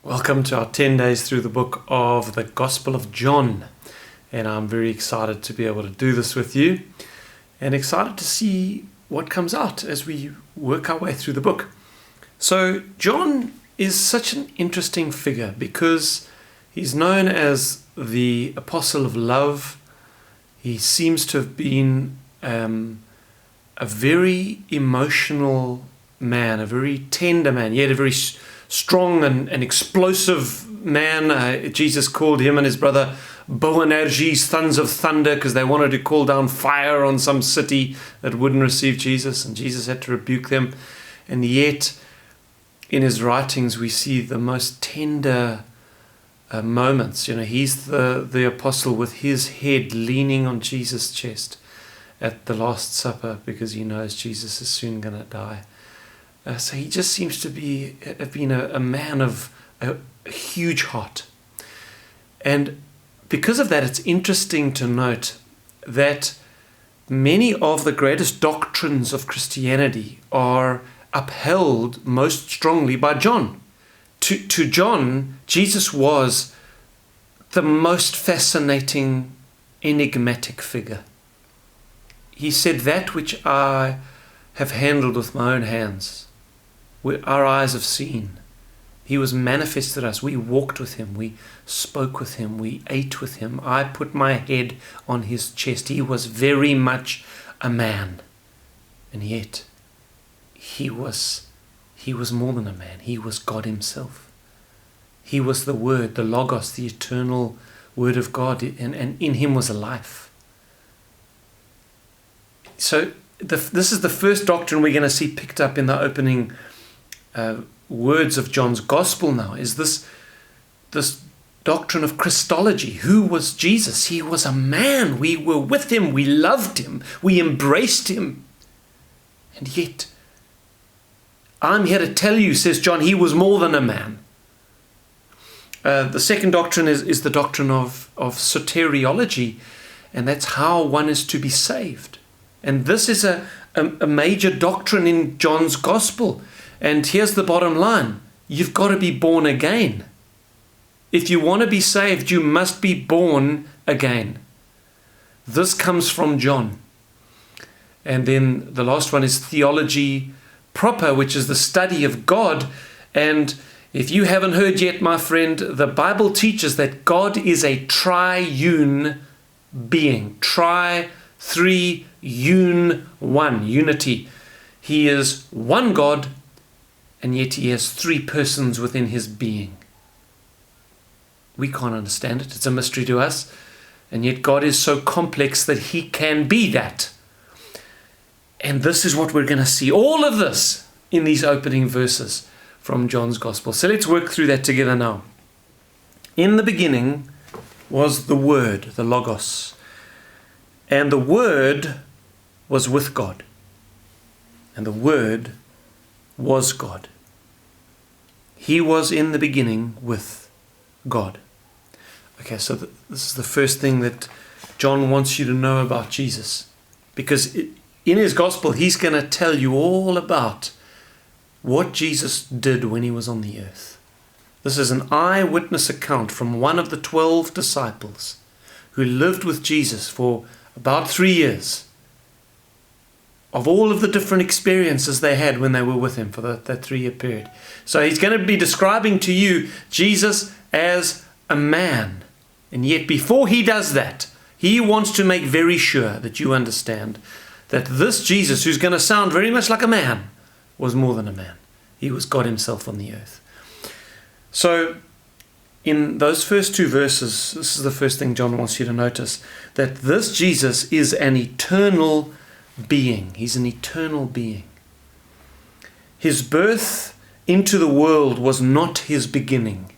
Welcome to our 10 days through the book of the Gospel of John. And I'm very excited to be able to do this with you and excited to see what comes out as we work our way through the book. So John is such an interesting figure because he's known as the Apostle of Love. He seems to have been a very emotional man, a very tender man, yet a very strong and explosive man. Jesus called him and his brother Boanerges, sons of thunder, because they wanted to call down fire on some city that wouldn't receive Jesus, and Jesus had to rebuke them. And yet, in his writings, we see the most tender moments. He's the apostle with his head leaning on Jesus' chest at the Last Supper because he knows Jesus is soon going to die. So he just seems to have been a man of a huge heart. And because of that, it's interesting to note that many of the greatest doctrines of Christianity are upheld most strongly by John. To John, Jesus was the most fascinating, enigmatic figure. He said, "That which I have handled with my own hands, our eyes have seen. He was manifested to us. We walked with him. We spoke with him. We ate with him. I put my head on his chest." He was very much a man. And yet, he was more than a man. He was God himself. He was the Word, the Logos, the eternal Word of God. And in him was a life. So this is the first doctrine we're going to see picked up in the opening words of John's Gospel now, is this doctrine of Christology. Who was Jesus? He was a man. We were with him. We loved him. We embraced him. And yet, I'm here to tell you, says John, he was more than a man. The second doctrine is the doctrine of soteriology, and that's how one is to be saved. And this is a major doctrine in John's Gospel. And here's the bottom line. You've got to be born again. If you want to be saved, you must be born again. This comes from John. And then the last one is theology proper, which is the study of God. And if you haven't heard yet, my friend, the Bible teaches that God is a triune being. Three, one, unity. He is one God, and yet he has three persons within his being. We can't understand it. It's a mystery to us. And yet God is so complex that he can be that. And this is what we're going to see. All of this in these opening verses from John's Gospel. So let's work through that together now. In the beginning was the Word, the Logos. And the Word was with God. And the Word was God. He was in the beginning with God. Okay, so this is the first thing that John wants you to know about Jesus. Because in his gospel, he's going to tell you all about what Jesus did when he was on the earth. This is an eyewitness account from one of the 12 disciples who lived with Jesus for about 3 years, of all of the different experiences they had when they were with him for that 3-year period. So he's going to be describing to you Jesus as a man. And yet before he does that, he wants to make very sure that you understand that this Jesus, who's going to sound very much like a man, was more than a man. He was God himself on the earth. So in those first two verses, this is the first thing John wants you to notice, that this Jesus is an eternal being. He's an eternal being. His birth into the world was not his beginning.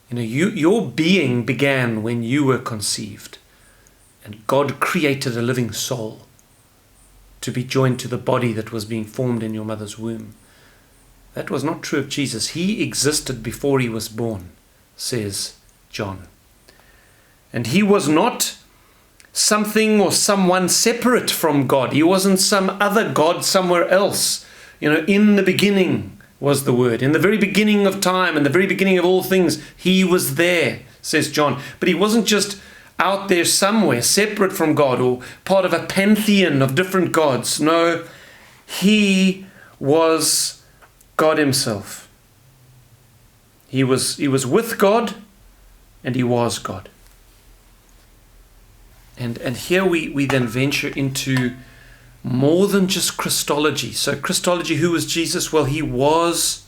Your being began when you were conceived, and God created a living soul to be joined to the body that was being formed in your mother's womb. That was not true of Jesus. He existed before he was born, says John. And he was not something or someone separate from God. He wasn't some other God somewhere else. In the beginning, was the Word. In the very beginning of time, in the very beginning of all things, he was there, says John. But he wasn't just out there somewhere, separate from God, or part of a pantheon of different gods. No, he was God himself. He was with God, and he was God. And here we then venture into more than just Christology. So Christology, who was Jesus? Well, he was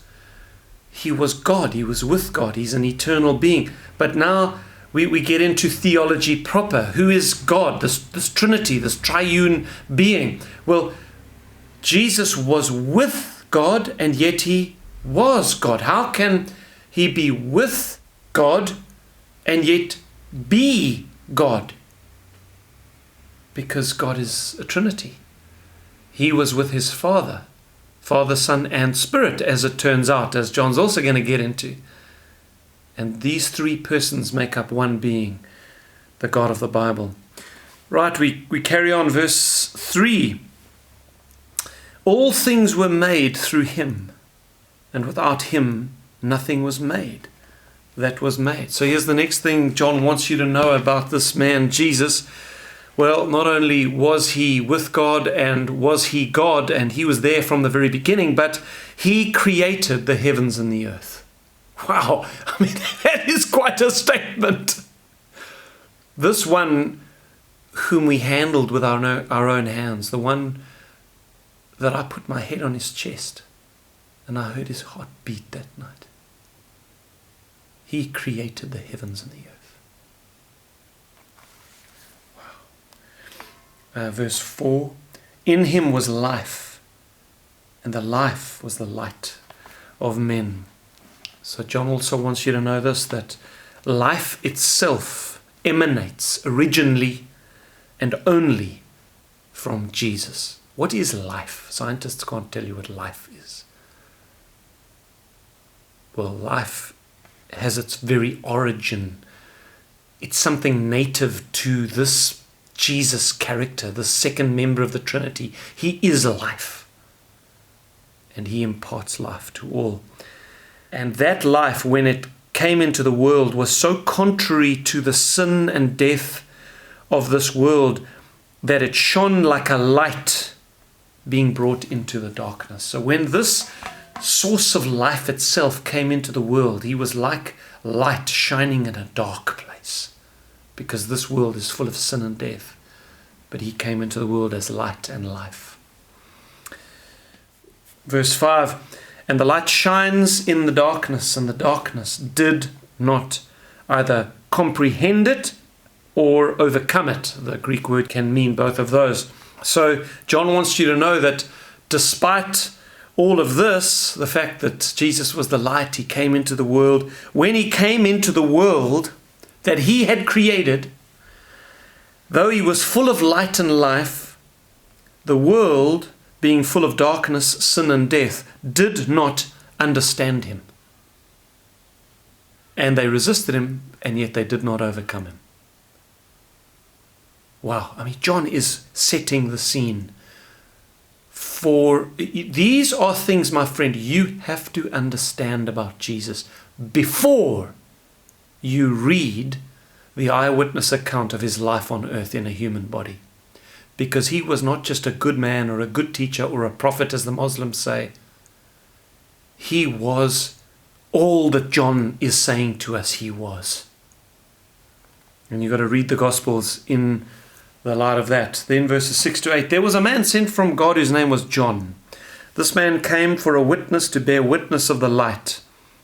God. He was with God. He's an eternal being. But now we get into theology proper. Who is God? This Trinity, this triune being. Well, Jesus was with God, and yet he was God. How can he be with God and yet be God? Because God is a Trinity. He was with his Father, Son, and Spirit, as it turns out, as John's also going to get into. And these three persons make up one being, the God of the Bible. Right, we carry on, verse 3. All things were made through him, and without him nothing was made that was made. So here's the next thing John wants you to know about this man, Jesus. Well, not only was he with God and was he God, and he was there from the very beginning, but he created the heavens and the earth. Wow, I mean, that is quite a statement. This one whom we handled with our own hands, the one that I put my head on his chest and I heard his heart beat that night. He created the heavens and the earth. Verse 4, in him was life, and the life was the light of men. So John also wants you to know this, that life itself emanates originally and only from Jesus. What is life? Scientists can't tell you what life is. Well, life has its very origin. It's something native to this Jesus character, the second member of the Trinity. He is life, and he imparts life to all. And that life, when it came into the world, was so contrary to the sin and death of this world that it shone like a light being brought into the darkness. So when this source of life itself came into the world, he was like light shining in a dark place, because this world is full of sin and death. But he came into the world as light and life. Verse 5, and the light shines in the darkness, and the darkness did not either comprehend it or overcome it. The Greek word can mean both of those. So John wants you to know that despite all of this, the fact that Jesus was the light, he came into the world. When he came into the world that he had created, though he was full of light and life, the world, being full of darkness, sin and death, did not understand him. And they resisted him, and yet they did not overcome him. Wow, I mean, John is setting the scene for these are things, my friend, you have to understand about Jesus before you read the eyewitness account of his life on earth in a human body. Because he was not just a good man or a good teacher or a prophet, as the Muslims say. He was all that John is saying to us he was. And you've got to read the Gospels in the light of that. Then verses 6 to 8. There was a man sent from God whose name was John. This man came for a witness to bear witness of the light,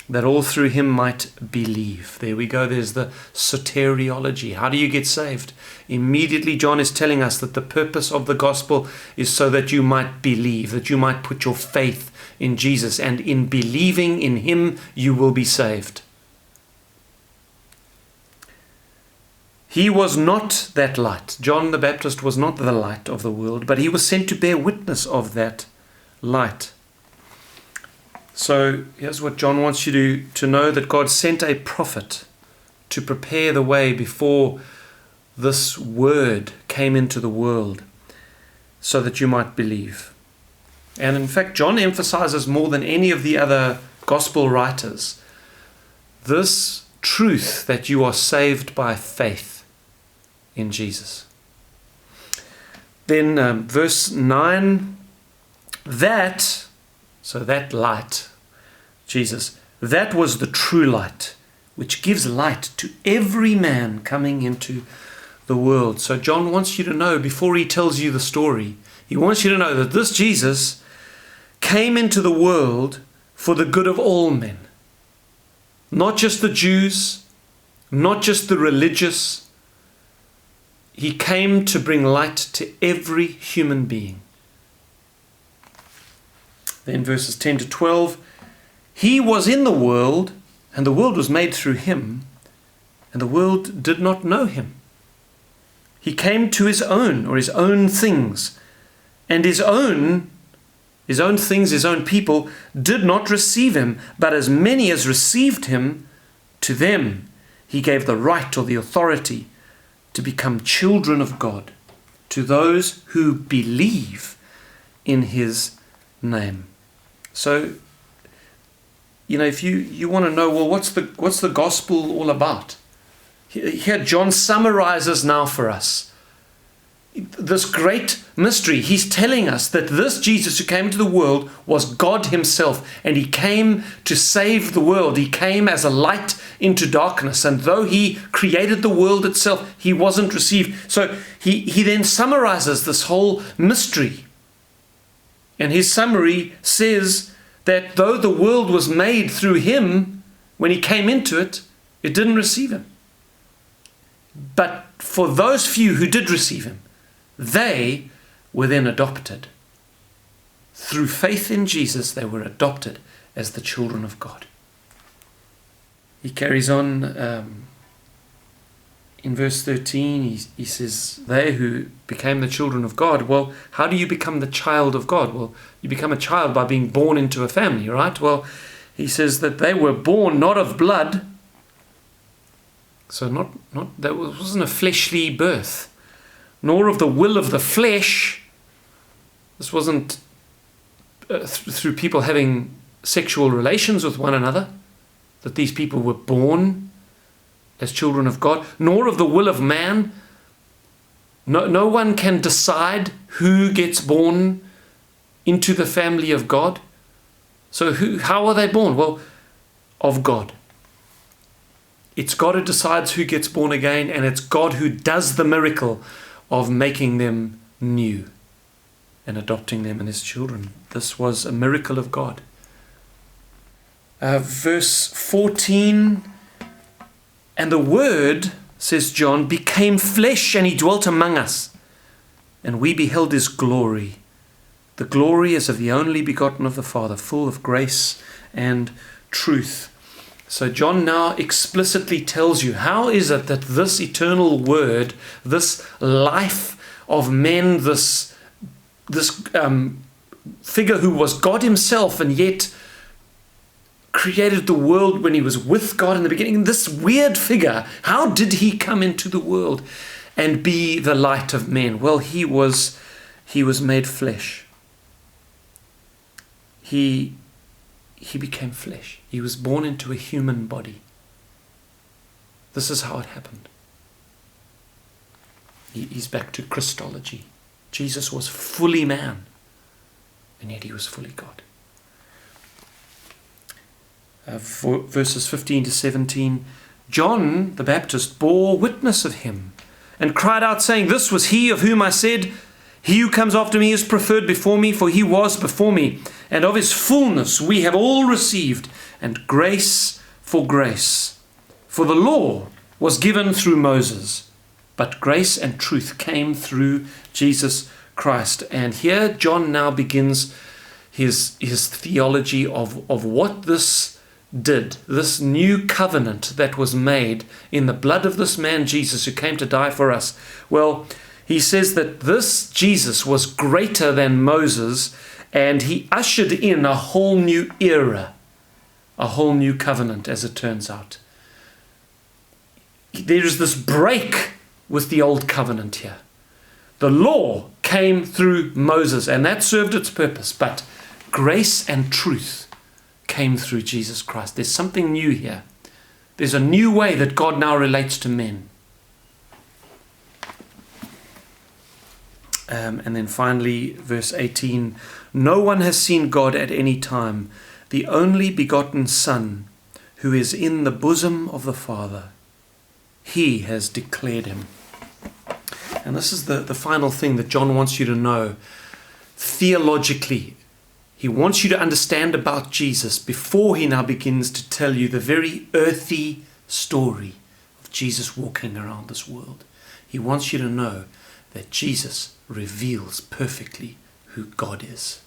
that all through him might believe. There we go. There's the soteriology. How do you get saved? Immediately John is telling us that the purpose of the gospel is so that you might believe, that you might put your faith in Jesus, and in believing in him you will be saved. He was not that light. John the Baptist was not the light of the world, but he was sent to bear witness of that light. So here's what John wants you to know, that God sent a prophet to prepare the way before this word came into the world so that you might believe. And in fact, John emphasizes more than any of the other gospel writers this truth that you are saved by faith in Jesus. Then verse 9, that light, Jesus, that was the true light, which gives light to every man coming into the world. So John wants you to know, before he tells you the story, he wants you to know that this Jesus came into the world for the good of all men. Not just the Jews, not just the religious. He came to bring light to every human being. Then verses 10 to 12, he was in the world, and the world was made through him, and the world did not know him. He came to his own, or his own things, and his own things, his own people, did not receive him. But as many as received him, to them he gave the right or the authority to become children of God, to those who believe in his name. So, if you want to know, well, what's the gospel all about? Here John summarizes now for us this great mystery. He's telling us that this Jesus who came into the world was God himself, and he came to save the world. He came as a light into darkness, and though he created the world itself, he wasn't received. So he then summarizes this whole mystery, and his summary says that though the world was made through him, when he came into it, it didn't receive him. But for those few who did receive him, they were then adopted. Through faith in Jesus, they were adopted as the children of God. He carries on in verse 13. He says, they who became the children of God. Well, how do you become the child of God? Well, you become a child by being born into a family, right? Well, he says that they were born not of blood. So that wasn't a fleshly birth, nor of the will of the flesh. This wasn't through people having sexual relations with one another that these people were born as children of God, nor of the will of man. No one can decide who gets born into the family of God. So how are they born? Well, of God. It's God who decides who gets born again, and it's God who does the miracle of making them new and adopting them as his children. This was a miracle of God. Verse 14, and the Word, says John, became flesh and he dwelt among us, and we beheld his glory. The glory is of the only begotten of the Father, full of grace and truth. So John now explicitly tells you, how is it that this eternal Word, this life of men, this figure who was God himself and yet created the world when he was with God in the beginning, this weird figure, how did he come into the world and be the light of men? Well, he was made flesh. He became flesh. He was born into a human body. This is how it happened. He's back to Christology. Jesus was fully man, and yet he was fully God. Verses 15 to 17, John the Baptist bore witness of him and cried out, saying, this was he of whom I said, he who comes after me is preferred before me, for he was before me. And of his fullness we have all received, and grace for grace. For the law was given through Moses, but grace and truth came through Jesus Christ. And here John now begins his theology of what this did, this new covenant that was made in the blood of this man Jesus who came to die for us. Well, he says that this Jesus was greater than Moses, and he ushered in a whole new era, a whole new covenant, as it turns out. There is this break with the old covenant here. The law came through Moses, and that served its purpose, but grace and truth came through Jesus Christ. There's something new here. There's a new way that God now relates to men. And then finally, verse 18, no one has seen God at any time, the only begotten Son, who is in the bosom of the Father. He has declared him. And this is the final thing that John wants you to know. Theologically, he wants you to understand about Jesus before he now begins to tell you the very earthy story of Jesus walking around this world. He wants you to know that Jesus reveals perfectly who God is.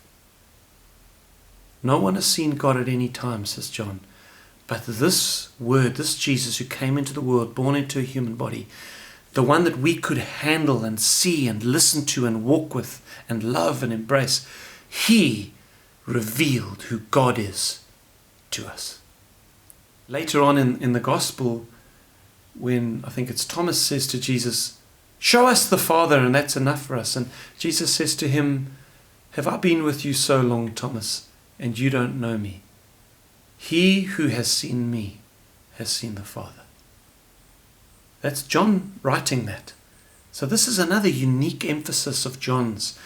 No one has seen God at any time, says John. But this Word, this Jesus who came into the world, born into a human body, the one that we could handle and see and listen to and walk with and love and embrace, he revealed who God is to us. Later on in the Gospel, when I think it's Thomas says to Jesus, show us the Father and that's enough for us. And Jesus says to him, have I been with you so long, Thomas, and you don't know me? He who has seen me has seen the Father. That's John writing that. So this is another unique emphasis of John's.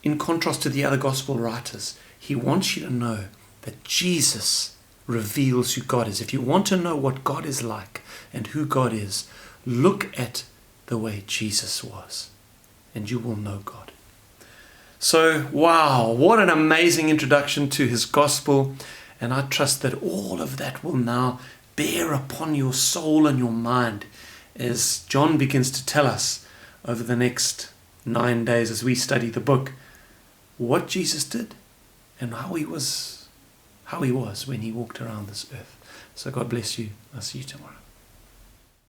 In contrast to the other gospel writers, he wants you to know that Jesus reveals who God is. If you want to know what God is like and who God is, look at the way Jesus was, and you will know God. So, wow, what an amazing introduction to his gospel. And I trust that all of that will now bear upon your soul and your mind as John begins to tell us over the next 9 days as we study the book what Jesus did and how he was when he walked around this earth. So God bless you. I'll see you tomorrow.